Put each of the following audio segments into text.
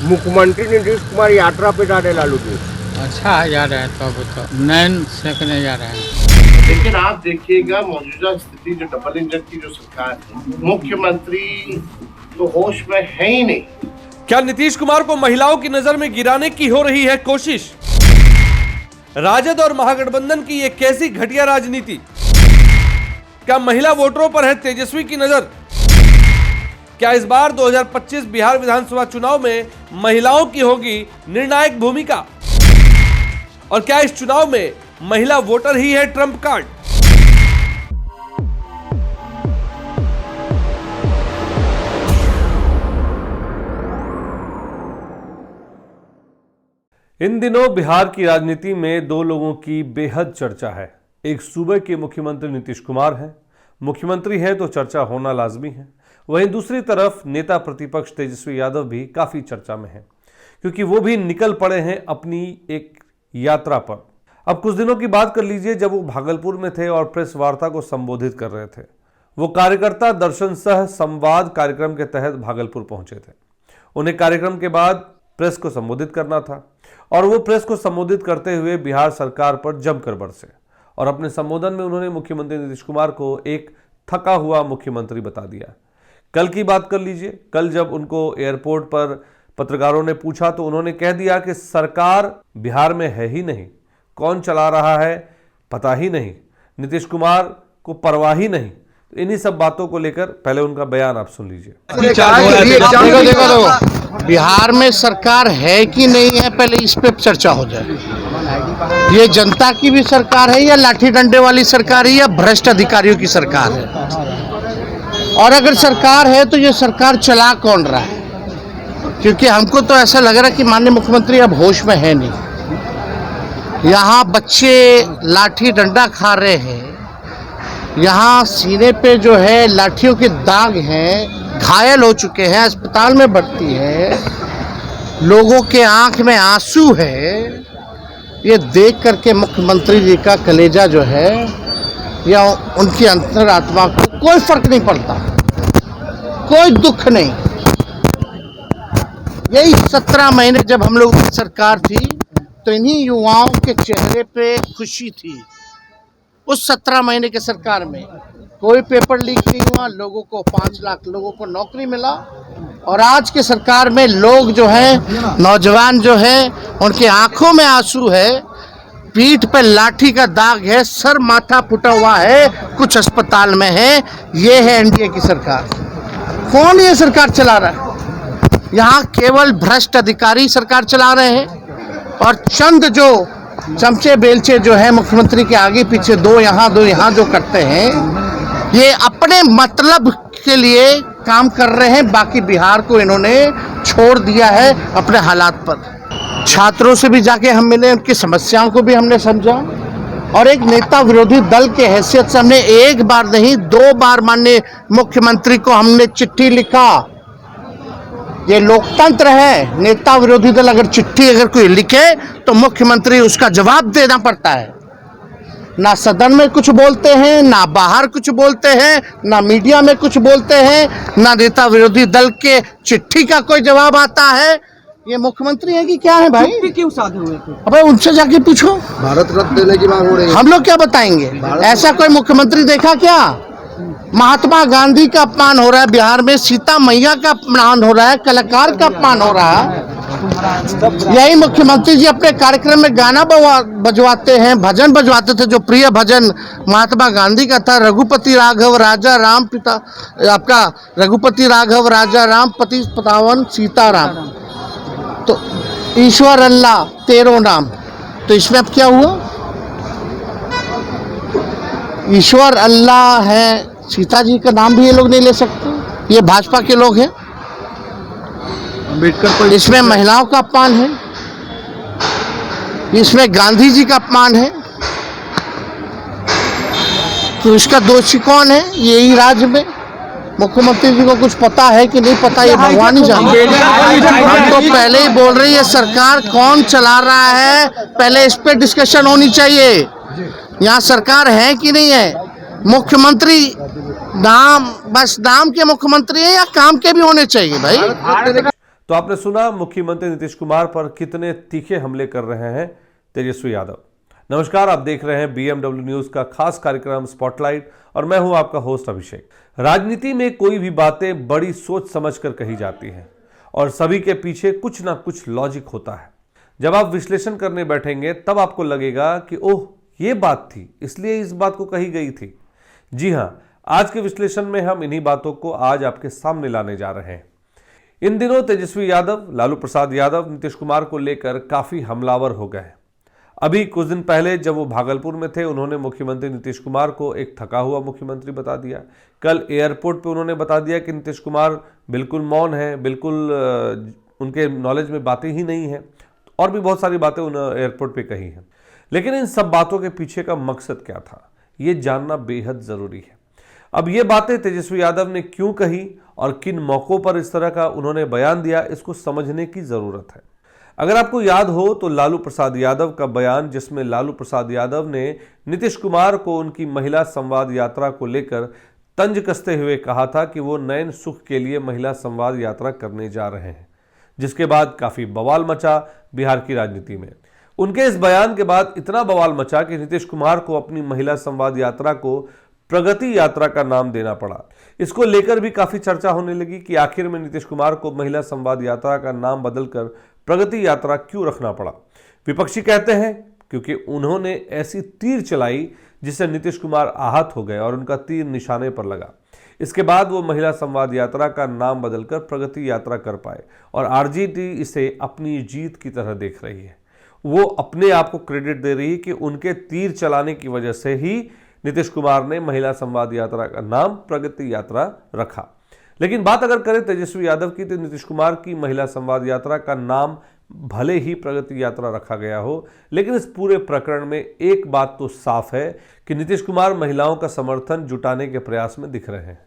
मुख्यमंत्री नीतीश कुमार यात्रा पे जा रहे लालू जी। अच्छा जा रहा है, तो अब तो नैन सेकने जा रहे हैं। लेकिन आप देखिएगा मौजूदा स्थिति जो डबल इंजन की जो सरकार है, मुख्यमंत्री तो होश में है ही नहीं। क्या नीतीश कुमार को महिलाओं की नजर में गिराने की हो रही है कोशिश? राजद और महागठबंधन की ये कैसी घटिया राजनीति? क्या महिला वोटरों पर है तेजस्वी की नजर? क्या इस बार 2025 बिहार विधानसभा चुनाव में महिलाओं की होगी निर्णायक भूमिका? और क्या इस चुनाव में महिला वोटर ही है ट्रम्प कार्ड? इन दिनों बिहार की राजनीति में दो लोगों की बेहद चर्चा है। एक सूबे के मुख्यमंत्री नीतीश कुमार हैं, मुख्यमंत्री हैं तो चर्चा होना लाजमी है। वहीं दूसरी तरफ नेता प्रतिपक्ष तेजस्वी यादव भी काफी चर्चा में हैं, क्योंकि वो भी निकल पड़े हैं अपनी एक यात्रा पर। अब कुछ दिनों की बात कर लीजिए, जब वो भागलपुर में थे और प्रेस वार्ता को संबोधित कर रहे थे। वो कार्यकर्ता दर्शन सह संवाद कार्यक्रम के तहत भागलपुर पहुंचे थे। उन्हें कार्यक्रम के बाद प्रेस को संबोधित करना था और वो प्रेस को संबोधित करते हुए बिहार सरकार पर जमकर बरसे और अपने संबोधन में उन्होंने मुख्यमंत्री नीतीश कुमार को एक थका हुआ मुख्यमंत्री बता दिया। कल की बात कर लीजिए, कल जब उनको एयरपोर्ट पर पत्रकारों ने पूछा तो उन्होंने कह दिया कि सरकार बिहार में है ही नहीं, कौन चला रहा है पता ही नहीं, नीतीश कुमार को परवाह ही नहीं। तो इन्हीं सब बातों को लेकर पहले उनका बयान आप सुन लीजिए। देखो, बिहार में सरकार है कि नहीं है, पहले इस पे चर्चा हो जाए। ये जनता की भी सरकार है या लाठी डंडे वाली सरकार है या भ्रष्ट अधिकारियों की सरकार है? और अगर सरकार है तो ये सरकार चला कौन रहा है? क्योंकि हमको तो ऐसा लग रहा है कि माननीय मुख्यमंत्री अब होश में है नहीं। यहाँ बच्चे लाठी डंडा खा रहे हैं, यहाँ सीने पे जो है लाठियों के दाग हैं, घायल हो चुके हैं, अस्पताल में भर्ती है, लोगों के आंख में आंसू है। ये देख करके मुख्यमंत्री जी का कलेजा जो है या उनकी अंतरात्मा को कोई फर्क नहीं पड़ता, कोई दुख नहीं। यही 17 महीने जब हम लोग की सरकार थी तो इन्हीं युवाओं के चेहरे पे खुशी थी। उस 17 महीने के सरकार में कोई पेपर लीक नहीं हुआ, लोगों को 5 लाख लोगों को नौकरी मिला। और आज के सरकार में लोग जो हैं, नौजवान जो हैं, उनकी आंखों में आंसू है, पीठ पे लाठी का दाग है, सर माथा फुटा हुआ है, कुछ अस्पताल में है। ये है एनडीए की सरकार। कौन ये सरकार चला रहा है? यहाँ केवल भ्रष्ट अधिकारी सरकार चला रहे हैं और चंद जो चमचे बेलचे जो है मुख्यमंत्री के आगे पीछे, दो यहाँ जो करते हैं, ये अपने मतलब के लिए काम कर रहे हैं। बाकी बिहार को इन्होंने छोड़ दिया है अपने हालात पर। छात्रों से भी जाके हम मिले, उनकी समस्याओं को भी हमने समझा और एक नेता विरोधी दल के हैसियत से हमने एक बार नहीं 2 बार माननीय मुख्यमंत्री को हमने चिट्ठी लिखा। ये लोकतंत्र है, नेता विरोधी दल अगर चिट्ठी अगर कोई लिखे तो मुख्यमंत्री उसका जवाब देना पड़ता है। ना सदन में कुछ बोलते हैं, ना बाहर कुछ बोलते हैं, ना मीडिया में कुछ बोलते हैं, ना नेता विरोधी दल के चिट्ठी का कोई जवाब आता है। ये मुख्यमंत्री है कि क्या है भाई? क्यों साधे हुए थे? अबे उनसे जाके पूछो। भारत रत्न देने की मांग हो रही है, हम लोग क्या बताएंगे? ऐसा कोई मुख्यमंत्री देखा क्या? महात्मा गांधी का अपमान हो रहा है बिहार में, सीता मैया का अपमान हो रहा है, कलाकार का अपमान हो रहा है। यही मुख्यमंत्री जी अपने कार्यक्रम में गाना बजवाते हैं, भजन बजवाते थे। जो प्रिय भजन महात्मा गांधी का था, रघुपति राघव राजा राम पिता, आपका रघुपति राघव राजा राम पति पतावन सीताराम, तो ईश्वर अल्लाह तेरो नाम। तो इसमें अब क्या हुआ? ईश्वर अल्लाह है, सीता जी का नाम भी ये लोग नहीं ले सकते। ये भाजपा के लोग हैं। इसमें महिलाओं का अपमान है, इसमें गांधी जी का अपमान है। तो इसका दोषी कौन है? यही राज्य में मुख्यमंत्री जी को कुछ पता है कि नहीं पता, ये भगवान ही जाने। हम तो पहले ही बोल रही है, सरकार कौन चला रहा है पहले इस पे डिस्कशन होनी चाहिए। यहाँ सरकार है कि नहीं है? मुख्यमंत्री नाम, बस नाम के मुख्यमंत्री है या काम के भी होने चाहिए भाई? तो आपने सुना मुख्यमंत्री नीतीश कुमार पर कितने तीखे हमले कर रहे हैं तेजस्वी यादव। नमस्कार, आप देख रहे हैं BMW न्यूज का खास कार्यक्रम स्पॉटलाइट और मैं हूं आपका होस्ट अभिषेक। राजनीति में कोई भी बातें बड़ी सोच समझकर कही जाती हैं और सभी के पीछे कुछ ना कुछ लॉजिक होता है। जब आप विश्लेषण करने बैठेंगे तब आपको लगेगा कि ओह, ये बात थी, इसलिए इस बात को कही गई थी। जी हां, आज के विश्लेषण में हम इन्हीं बातों को आज आपके सामने लाने जा रहे हैं। इन दिनों तेजस्वी यादव, लालू प्रसाद यादव नीतीश कुमार को लेकर काफी हमलावर हो गए। अभी कुछ दिन पहले जब वो भागलपुर में थे, उन्होंने मुख्यमंत्री नीतीश कुमार को एक थका हुआ मुख्यमंत्री बता दिया। कल एयरपोर्ट पे उन्होंने बता दिया कि नीतीश कुमार बिल्कुल मौन है, बिल्कुल उनके नॉलेज में बातें ही नहीं है, और भी बहुत सारी बातें उन्होंने एयरपोर्ट पे कही हैं। लेकिन इन सब बातों के पीछे का मकसद क्या था, ये जानना बेहद जरूरी है। अब ये बातें तेजस्वी यादव ने क्यों कही और किन मौकों पर इस तरह का उन्होंने बयान दिया, इसको समझने की जरूरत है। अगर आपको याद हो तो लालू प्रसाद यादव का बयान, जिसमें लालू प्रसाद यादव ने नीतीश कुमार को उनकी महिला संवाद यात्रा को लेकर तंज कसते हुए कहा था कि वो नयन सुख के लिए महिला संवाद यात्रा करने जा रहे हैं, जिसके बाद काफी बवाल मचा बिहार की राजनीति में। उनके इस बयान के बाद इतना बवाल मचा कि नीतीश कुमार को अपनी महिला संवाद यात्रा को प्रगति यात्रा का नाम देना पड़ा। इसको लेकर भी काफी चर्चा होने लगी कि आखिर में नीतीश कुमार को महिला संवाद यात्रा का नाम बदलकर प्रगति यात्रा क्यों रखना पड़ा। विपक्षी कहते हैं क्योंकि उन्होंने ऐसी तीर चलाई जिससे नीतीश कुमार आहत हो गए और उनका तीर निशाने पर लगा। इसके बाद वो महिला संवाद यात्रा का नाम बदलकर प्रगति यात्रा कर पाए और आरजेडी इसे अपनी जीत की तरह देख रही है। वो अपने आप को क्रेडिट दे रही है कि उनके तीर चलाने की वजह से ही नीतीश कुमार ने महिला संवाद यात्रा का नाम प्रगति यात्रा रखा। लेकिन बात अगर करें तेजस्वी यादव की, तो नीतीश कुमार की महिला संवाद यात्रा का नाम भले ही प्रगति यात्रा रखा गया हो, लेकिन इस पूरे प्रकरण में एक बात तो साफ है कि नीतीश कुमार महिलाओं का समर्थन जुटाने के प्रयास में दिख रहे हैं।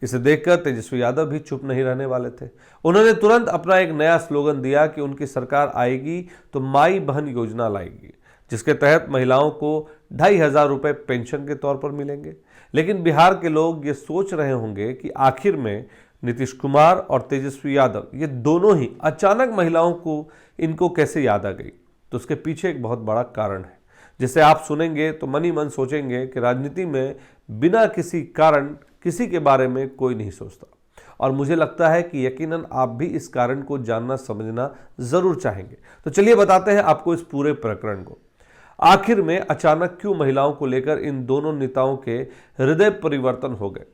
इसे देखकर तेजस्वी यादव भी चुप नहीं रहने वाले थे। उन्होंने तुरंत अपना एक नया स्लोगन दिया कि उनकी सरकार आएगी तो माई बहन योजना लाएगी, जिसके तहत महिलाओं को 2,500 रुपए पेंशन के तौर पर मिलेंगे। लेकिन बिहार के लोग ये सोच रहे होंगे कि आखिर में नीतीश कुमार और तेजस्वी यादव, ये दोनों ही अचानक महिलाओं को इनको कैसे याद आ गई। तो उसके पीछे एक बहुत बड़ा कारण है, जिसे आप सुनेंगे तो मन ही मन सोचेंगे कि राजनीति में बिना किसी कारण किसी के बारे में कोई नहीं सोचता। और मुझे लगता है कि यकीनन आप भी इस कारण को जानना समझना जरूर चाहेंगे। तो चलिए बताते हैं आपको इस पूरे प्रकरण को। आखिर में अचानक क्यों महिलाओं को लेकर इन दोनों नेताओं के हृदय परिवर्तन हो गए।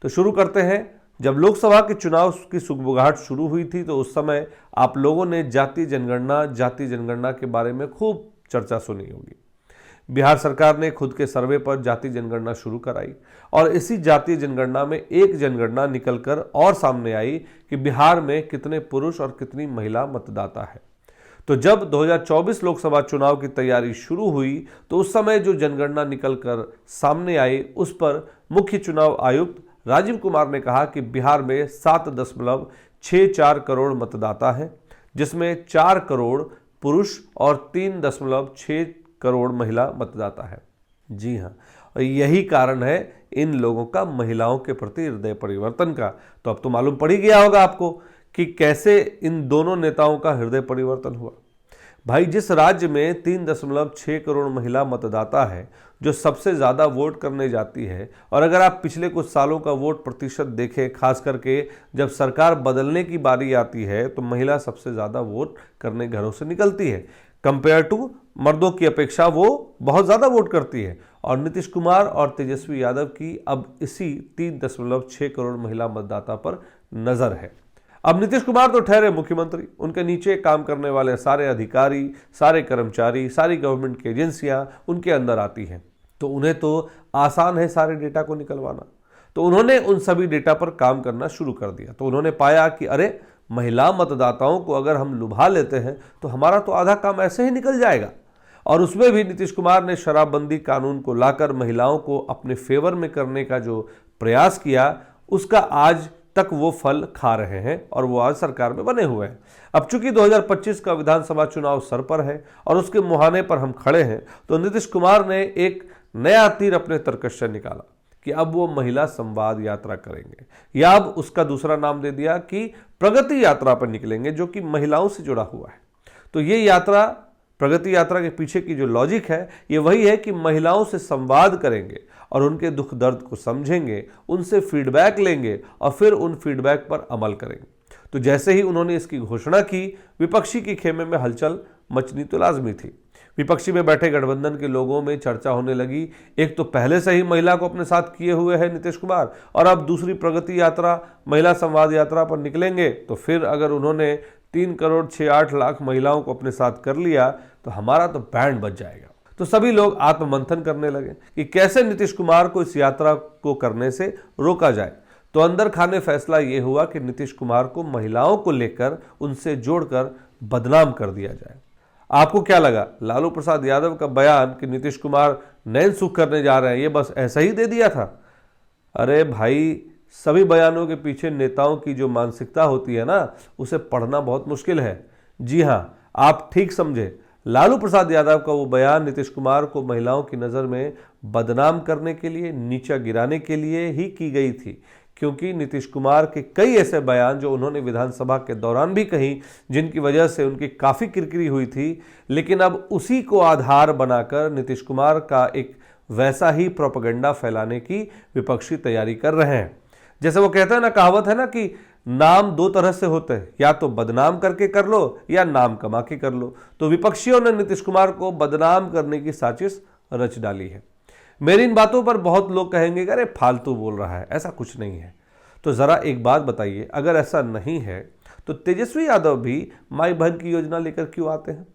तो शुरू करते हैं। जब लोकसभा के चुनाव की सुगबुगाहट शुरू हुई थी तो उस समय आप लोगों ने जाति जनगणना के बारे में खूब चर्चा सुनी होगी। बिहार सरकार ने खुद के सर्वे पर जाति जनगणना शुरू कराई और इसी जातीय जनगणना में एक जनगणना निकलकर और सामने आई कि बिहार में कितने पुरुष और कितनी महिला मतदाता है। तो जब 2024 लोकसभा चुनाव की तैयारी शुरू हुई तो उस समय जो जनगणना निकलकर सामने आई उस पर मुख्य चुनाव आयुक्त राजीव कुमार ने कहा कि बिहार में 7.64 करोड़ मतदाता हैं, जिसमें 4 करोड़ पुरुष और 3.6 करोड़ महिला मतदाता है। जी हाँ, और यही कारण है इन लोगों का महिलाओं के प्रति हृदय परिवर्तन का। तो अब तो मालूम पड़ ही गया होगा आपको कि कैसे इन दोनों नेताओं का हृदय परिवर्तन हुआ। भाई, जिस राज्य में 3.6 करोड़ महिला मतदाता है, जो सबसे ज़्यादा वोट करने जाती है, और अगर आप पिछले कुछ सालों का वोट प्रतिशत देखें, खास करके जब सरकार बदलने की बारी आती है तो महिला सबसे ज़्यादा वोट करने घरों से निकलती है। कंपेयर टू मर्दों की अपेक्षा वो बहुत ज़्यादा वोट करती है। और नीतीश कुमार और तेजस्वी यादव की अब इसी 3.6 करोड़ महिला मतदाता पर नज़र है। अब नीतीश कुमार तो ठहरे मुख्यमंत्री, उनके नीचे काम करने वाले सारे अधिकारी, सारे कर्मचारी, सारी गवर्नमेंट की एजेंसियां उनके अंदर आती हैं, तो उन्हें तो आसान है सारे डेटा को निकलवाना। तो उन्होंने उन सभी डेटा पर काम करना शुरू कर दिया। तो उन्होंने पाया कि अरे, महिला मतदाताओं को अगर हम लुभा लेते हैं तो हमारा तो आधा काम ऐसे ही निकल जाएगा। और उसमें भी नीतीश कुमार ने शराबबंदी कानून को लाकर महिलाओं को अपने फेवर में करने का जो प्रयास किया, उसका आज तक वो फल खा रहे हैं और वो आज सरकार में बने हुए हैं। अब चूंकि 2025 का विधानसभा चुनाव सर पर है और उसके मुहाने पर हम खड़े हैं, तो नीतीश कुमार ने एक नया तीर अपने तरकश से निकाला कि अब वो महिला संवाद यात्रा करेंगे, या अब उसका दूसरा नाम दे दिया कि प्रगति यात्रा पर निकलेंगे, जो कि महिलाओं से जुड़ा हुआ है। तो ये यात्रा, प्रगति यात्रा के पीछे की जो लॉजिक है ये वही है कि महिलाओं से संवाद करेंगे और उनके दुख दर्द को समझेंगे, उनसे फीडबैक लेंगे और फिर उन फीडबैक पर अमल करेंगे। तो जैसे ही उन्होंने इसकी घोषणा की, विपक्षी के खेमे में हलचल मचनी तो लाजमी थी। विपक्षी में बैठे गठबंधन के लोगों में चर्चा होने लगी, एक तो पहले से ही महिला को अपने साथ किए हुए है नीतीश कुमार, और अब दूसरी प्रगति यात्रा, महिला संवाद यात्रा पर निकलेंगे, तो फिर अगर उन्होंने 3 करोड़ 6-8 लाख महिलाओं को अपने साथ कर लिया तो हमारा तो बैंड बज जाएगा। तो सभी लोग आत्ममंथन करने लगे कि कैसे नीतीश कुमार को इस यात्रा को करने से रोका जाए। तो अंदर खाने फैसला ये हुआ कि नीतीश कुमार को महिलाओं को लेकर उनसे जोड़कर बदनाम कर दिया जाए। आपको क्या लगा, लालू प्रसाद यादव का बयान कि नीतीश कुमार नैन सुख करने जा रहे हैं, ये बस ऐसा ही दे दिया था? अरे भाई, सभी बयानों के पीछे नेताओं की जो मानसिकता होती है ना, उसे पढ़ना बहुत मुश्किल है। जी हाँ, आप ठीक समझे, लालू प्रसाद यादव का वो बयान नीतीश कुमार को महिलाओं की नज़र में बदनाम करने के लिए, नीचा गिराने के लिए ही की गई थी, क्योंकि नीतीश कुमार के कई ऐसे बयान जो उन्होंने विधानसभा के दौरान भी कही, जिनकी वजह से उनकी काफ़ी किरकिरी हुई थी, लेकिन अब उसी को आधार बनाकर नीतीश कुमार का एक वैसा ही प्रोपेगेंडा फैलाने की विपक्षी तैयारी कर रहे हैं। जैसे वो कहते हैं ना, कहावत है ना कि नाम 2 तरह से होते हैं, या तो बदनाम करके कर लो या नाम कमा के कर लो। तो विपक्षियों ने नीतीश कुमार को बदनाम करने की साजिश रच डाली है। मेरी इन बातों पर बहुत लोग कहेंगे कि अरे फालतू बोल रहा है, ऐसा कुछ नहीं है। तो ज़रा एक बात बताइए, अगर ऐसा नहीं है तो तेजस्वी यादव भी माई बहन की योजना लेकर क्यों आते हैं?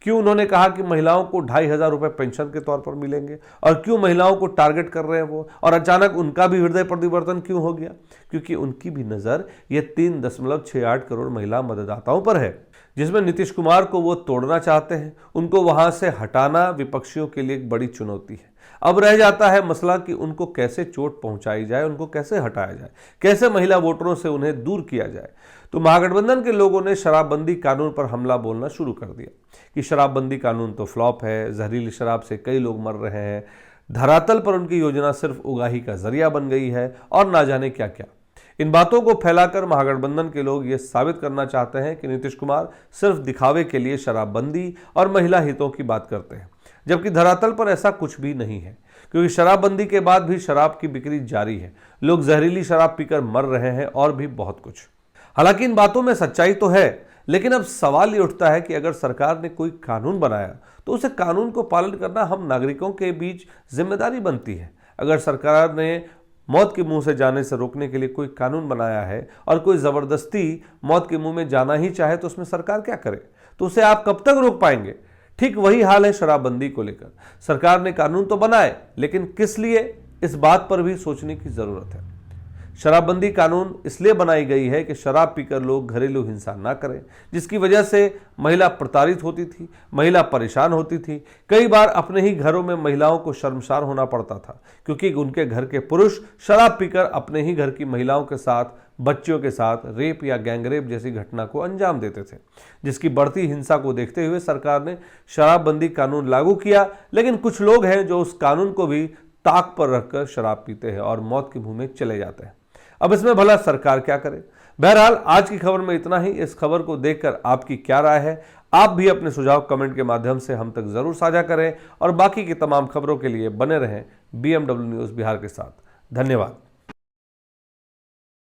क्यों उन्होंने कहा कि महिलाओं को 2,500 रुपये पेंशन के तौर पर मिलेंगे, और क्यों महिलाओं को टारगेट कर रहे हैं वो, और अचानक उनका भी हृदय परिवर्तन क्यों हो गया? क्योंकि उनकी भी नज़र ये 3.68 करोड़ महिला मतदाताओं पर है, जिसमें नीतीश कुमार को वो तोड़ना चाहते हैं। उनको वहां से हटाना विपक्षियों के लिए एक बड़ी चुनौती है। अब रह जाता है मसला कि उनको कैसे चोट पहुंचाई जाए, उनको कैसे हटाया जाए, कैसे महिला वोटरों से उन्हें दूर किया जाए। तो महागठबंधन के लोगों ने शराबबंदी कानून पर हमला बोलना शुरू कर दिया कि शराबबंदी कानून तो फ्लॉप है, जहरीली शराब से कई लोग मर रहे हैं, धरातल पर उनकी योजना सिर्फ उगाही का जरिया बन गई है, और ना जाने क्या क्या। इन बातों को फैलाकर महागठबंधन के लोग ये साबित करना चाहते हैं कि नीतीश कुमार सिर्फ दिखावे के लिए शराबबंदी और महिला हितों की बात करते हैं, जबकि धरातल पर ऐसा कुछ भी नहीं है। क्योंकि शराबबंदी के बाद भी शराब की बिक्री जारी है, लोग जहरीली शराब पीकर मर रहे हैं, और भी बहुत कुछ। हालांकि इन बातों में सच्चाई तो है, लेकिन अब सवाल ये उठता है कि अगर सरकार ने कोई कानून बनाया तो उसे कानून को पालन करना हम नागरिकों के बीच जिम्मेदारी बनती है। अगर सरकार ने मौत के मुंह से जाने से रोकने के लिए कोई कानून बनाया है और कोई ज़बरदस्ती मौत के मुंह में जाना ही चाहे तो उसमें सरकार क्या करे? तो उसे आप कब तक रोक पाएंगे? ठीक वही हाल है शराबबंदी को लेकर। सरकार ने कानून तो बनाए, लेकिन किस लिए, इस बात पर भी सोचने की ज़रूरत है। शराबबंदी कानून इसलिए बनाई गई है कि शराब पीकर लोग घरेलू हिंसा ना करें, जिसकी वजह से महिला प्रताड़ित होती थी, महिला परेशान होती थी। कई बार अपने ही घरों में महिलाओं को शर्मसार होना पड़ता था, क्योंकि उनके घर के पुरुष शराब पीकर अपने ही घर की महिलाओं के साथ, बच्चियों के साथ रेप या गैंगरेप जैसी घटना को अंजाम देते थे। जिसकी बढ़ती हिंसा को देखते हुए सरकार ने शराबबंदी कानून लागू किया, लेकिन कुछ लोग हैं जो उस कानून को भी ताक पर रखकर शराब पीते हैं और मौत के मुंह में चले जाते हैं। अब इसमें भला सरकार क्या करे? बहरहाल आज की खबर में इतना ही। इस खबर को देखकर आपकी क्या राय है? आप भी अपने सुझाव कमेंट के माध्यम से हम तक जरूर साझा करें, और बाकी की तमाम खबरों के लिए बने रहें BMW न्यूज बिहार के साथ। धन्यवाद।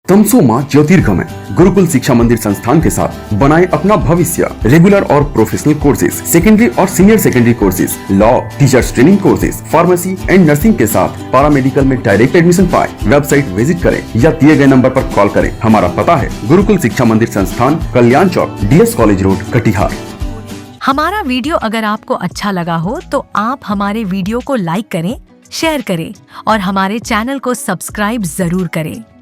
तमसोमा ज्योतिर्गमय गुरुकुल शिक्षा मंदिर संस्थान के साथ बनाए अपना भविष्य। रेगुलर और प्रोफेशनल कोर्सेज, सेकेंडरी और senior secondary courses, law, teachers training courses, pharmacy and nursing के साथ पैरामेडिकल में डायरेक्ट एडमिशन पाए। वेबसाइट विजिट करें या दिए गए नंबर पर कॉल करें। हमारा पता है गुरुकुल शिक्षा मंदिर संस्थान, कल्याण चौक, DS कॉलेज रोड, कटिहार। हमारा वीडियो अगर आपको अच्छा लगा हो तो आप हमारे वीडियो को लाइक करें, शेयर करें और हमारे चैनल को सब्सक्राइब जरूर करें।